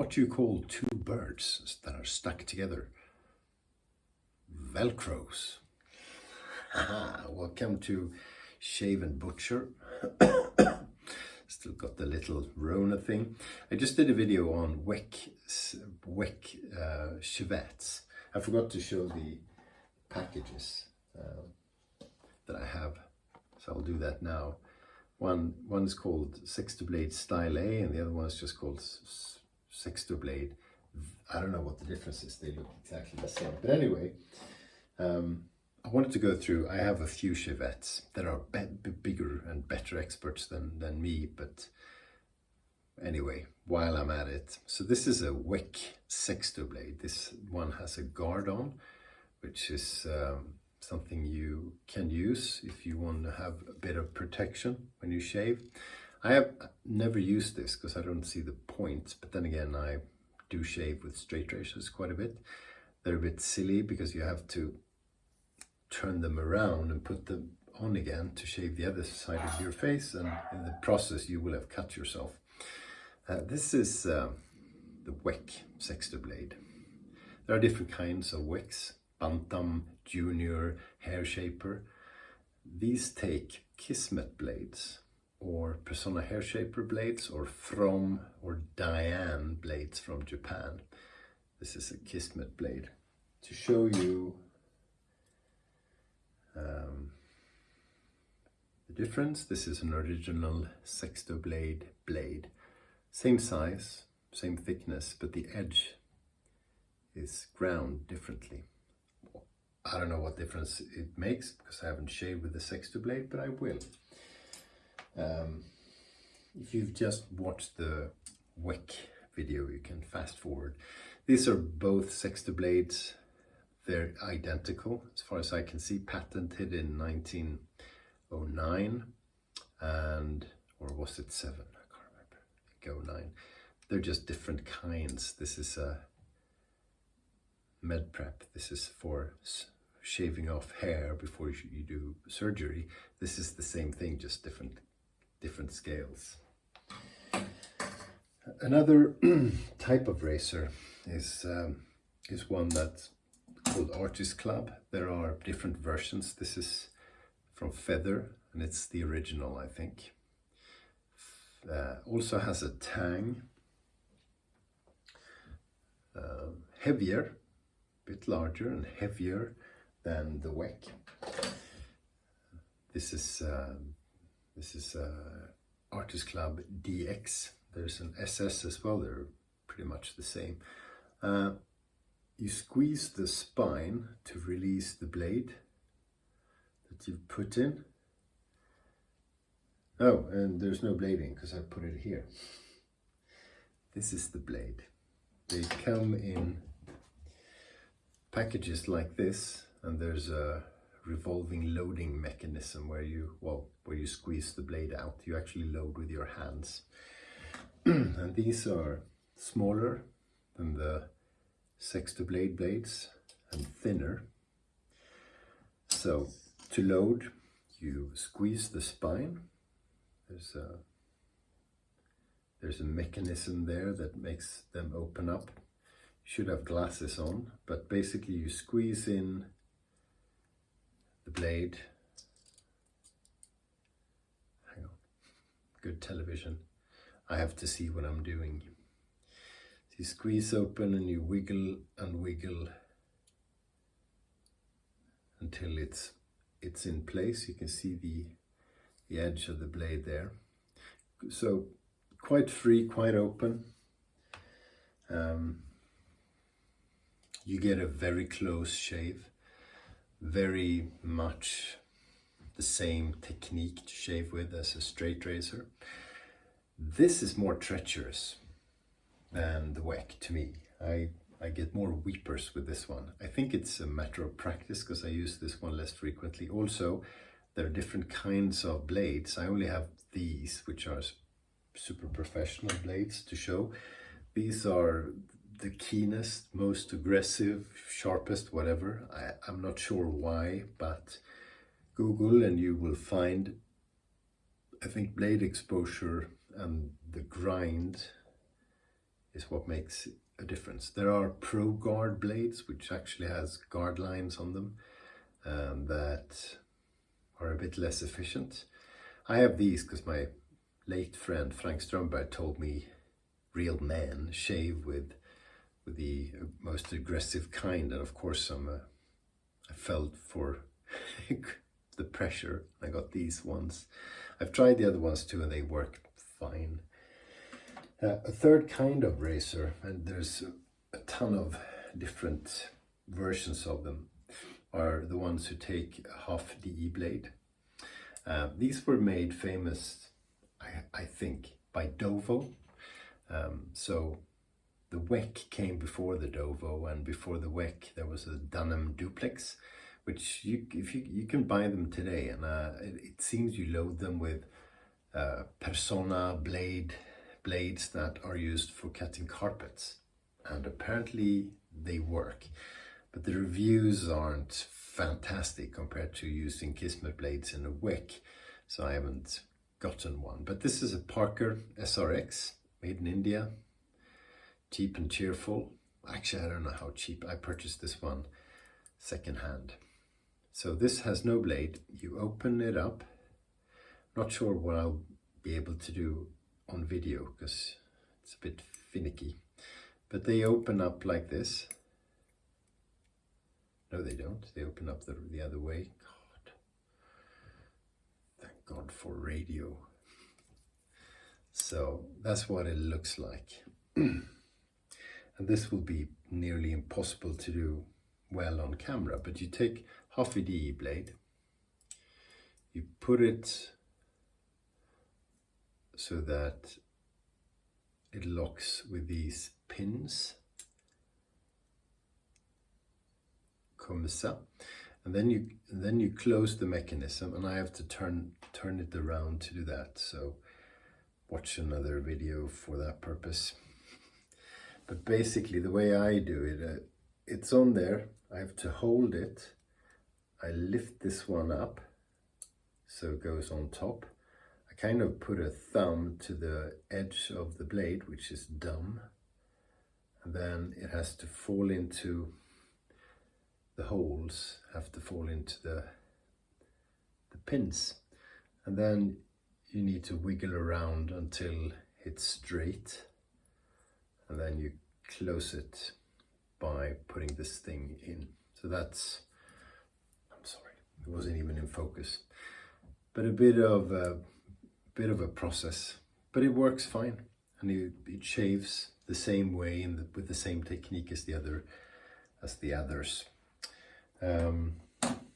what you call two birds that are stuck together. Velcros. Welcome to Shave&Butcher. Still got the little Rona thing. I just did a video on shavettes. I forgot to show the packages that I have, so I'll do that now. One is called Sexto Blade Style A, and the other one is just called Sexto Blade. I don't know what the difference is. They look exactly the same. But anyway, I wanted to go through. I have a few shavettes that are bigger and better experts than me. But anyway, while I'm at it, so this is a Wick Sexto Blade. This one has a guard on, which is something you can use if you want to have a bit of protection when you shave. I have never used this because I don't see the point, but then again, I do shave with straight razors quite a bit. They're a bit silly because you have to turn them around and put them on again to shave the other side of your face, and in the process you will have cut yourself. This is the Wick Sexto Blade. There are different kinds of wicks: Bantam, Junior, Hair Shaper. These take Kismet blades or Persona Hair Shaper blades, or From or Diane blades from Japan. This is a Kismet blade. To show you the difference, this is an original Sexto Blade blade. Same size, same thickness, but the edge is ground differently. I don't know what difference it makes because I haven't shaved with the Sexto Blade, but I will. If you've just watched the Wick video, you can fast forward. These are both Sexto Blades. They're identical as far as I can see, patented in 1909, or was it 7? I can't remember. I think 09. They're just different kinds. This is a med prep. This is for shaving off hair before you do surgery. This is the same thing, just different scales. Another type of razor is one that's called Artist Club. There are different versions. This is from Feather, and it's the original, I think. Also has a tang, heavier, bit larger and heavier than the Wick. This is Artist Club DX. There's an SS as well. They're pretty much the same. You squeeze the spine to release the blade that you've put in. Oh, and there's no blading because I put it here. This is the blade. They come in packages like this, and there's a revolving loading mechanism where you squeeze the blade out. You actually load with your hands. And these are smaller than the Sexto Blade blades and thinner. So to load, you squeeze the spine. There's a mechanism there that makes them open up. You should have glasses on, but basically you squeeze in the blade. Hang on, good television. I have to see what I'm doing. So you squeeze open and you wiggle and wiggle until it's in place. You can see the edge of the blade there. So quite free, quite open. You get a very close shave, very much the same technique to shave with as a straight razor. This is more treacherous than the Wick to me. I get more weepers with this one. I think it's a matter of practice because I use this one less frequently. Also, there are different kinds of blades. I only have these, which are super professional blades to show. These are the keenest, most aggressive, sharpest, whatever. I'm not sure why, but Google and you will find, I think, blade exposure and the grind is what makes a difference. There are Pro Guard blades, which actually has guard lines on them that are a bit less efficient. I have these because my late friend Frank Strömberg told me real men shave with the most aggressive kind, and of course I felt for the pressure. I got these ones. I've tried the other ones too, and they work fine. A third kind of razor, and there's a ton of different versions of them, are the ones who take a half DE blade. These were made famous, I think, by Dovo. So the WEC came before the Dovo, and before the WEC there was a Dunham Duplex, which you can buy them today, and it seems you load them with Persona blades that are used for cutting carpets, and apparently they work, but the reviews aren't fantastic compared to using Kismet blades in a WEC, so I haven't gotten one. But this is a Parker SRX made in India, cheap and cheerful. Actually, I don't know how cheap. I purchased this one secondhand. So this has no blade. You open it up. Not sure what I'll be able to do on video because it's a bit finicky, but they open up like this. No, they don't. They open up the other way. God, thank God for radio. So that's what it looks like. And this will be nearly impossible to do well on camera, but you take half a DE blade, you put it so that it locks with these pins, comme ça, and then you close the mechanism, and I have to turn it around to do that. So watch another video for that purpose. But basically, the way I do it, it's on there. I have to hold it. I lift this one up so it goes on top. I kind of put a thumb to the edge of the blade, which is dumb, and then it has to fall into the holes, have to fall into the pins, and then you need to wiggle around until it's straight, and then you close it by putting this thing in. So that's, I'm sorry, it wasn't even in focus, but a bit of a process, but it works fine, and it shaves the same way and with the same technique as the others.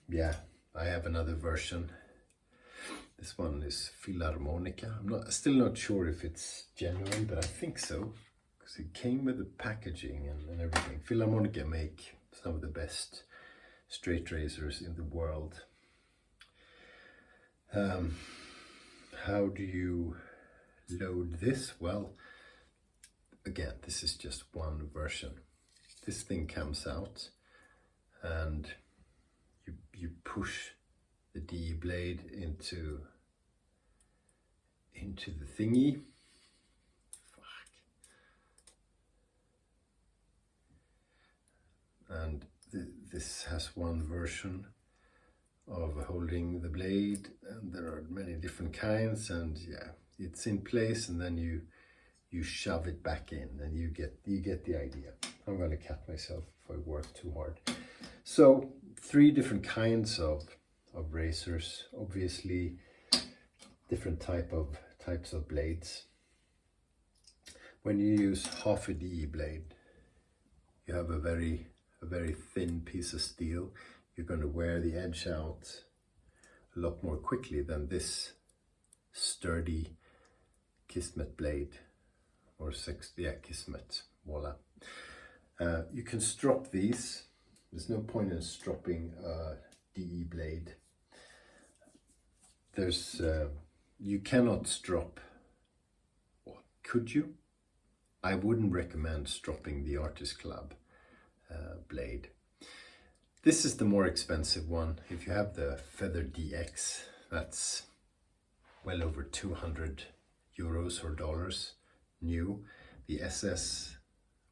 Yeah, I have another version. This one is Philharmonica. I'm still not sure if it's genuine, but I think so, because it came with the packaging and everything. Philharmonica make some of the best straight razors in the world. How do you load this? Well, again, this is just one version. This thing comes out, and you push the D blade into the thingy. And this has one version of holding the blade, and there are many different kinds, and yeah, it's in place, and then you shove it back in, and you get the idea. I'm going to cut myself if I work too hard. So 3 different kinds of razors, obviously different types of blades. When you use half a DE blade, you have a very thin piece of steel. You're going to wear the edge out a lot more quickly than this sturdy Kismet blade, or Kismet, voila. You can strop these. There's no point in stropping a DE blade. You cannot strop, or could you? I wouldn't recommend stropping the Artist Club blade. This is the more expensive one. If you have the Feather DX, that's well over 200 euros or dollars new. The SS,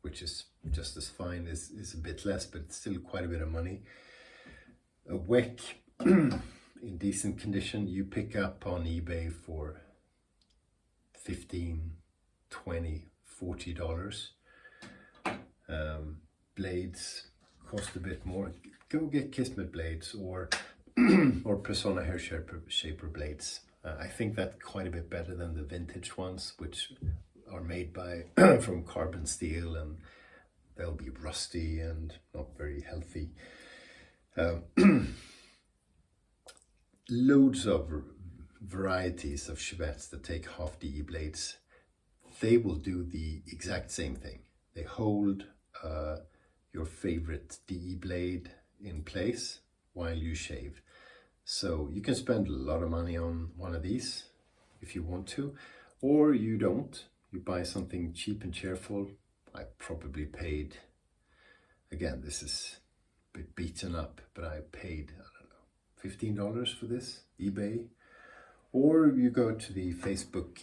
which is just as fine, is a bit less, but it's still quite a bit of money. A WEC in decent condition you pick up on eBay for $15, $20, $40. Blades cost a bit more. Go get Kismet blades or or Persona hair shaper blades. I think that's quite a bit better than the vintage ones, which are made by from carbon steel, and they'll be rusty and not very healthy. Loads of varieties of shavettes that take half DE blades. They will do the exact same thing. They hold your favorite DE blade in place while you shave. So you can spend a lot of money on one of these if you want to, or you don't. You buy something cheap and cheerful. I probably paid, again, this is a bit beaten up, but I paid, I don't know, $15 for this, eBay. Or you go to the Facebook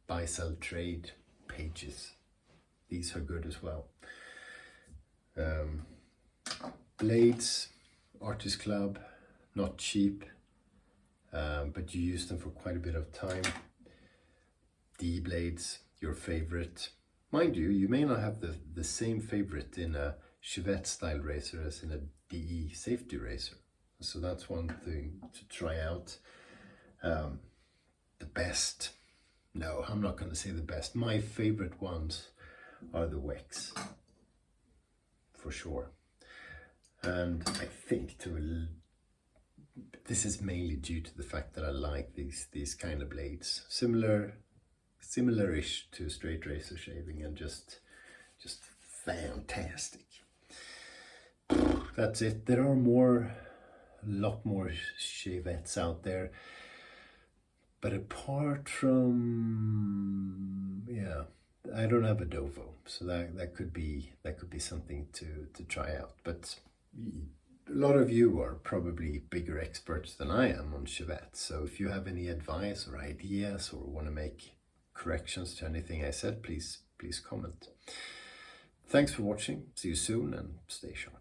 buy, sell, trade pages. These are good as well. Blades, Artist Club, not cheap, but you use them for quite a bit of time. DE blades, your favorite. Mind you, you may not have the same favorite in a Shavette style razor as in a DE safety razor. So that's one thing to try out. The best, no, I'm not going to say the best. My favorite ones are the WECs, for sure. And I think this is mainly due to the fact that I like these kind of blades. Similar-ish to straight razor shaving, and just fantastic. That's it. There are a lot more shavettes out there. But apart from, yeah, I don't have a Dovo, so that could be something to try out. But a lot of you are probably bigger experts than I am on shavettes. So if you have any advice or ideas or want to make corrections to anything I said, please comment. Thanks for watching. See you soon and stay sharp.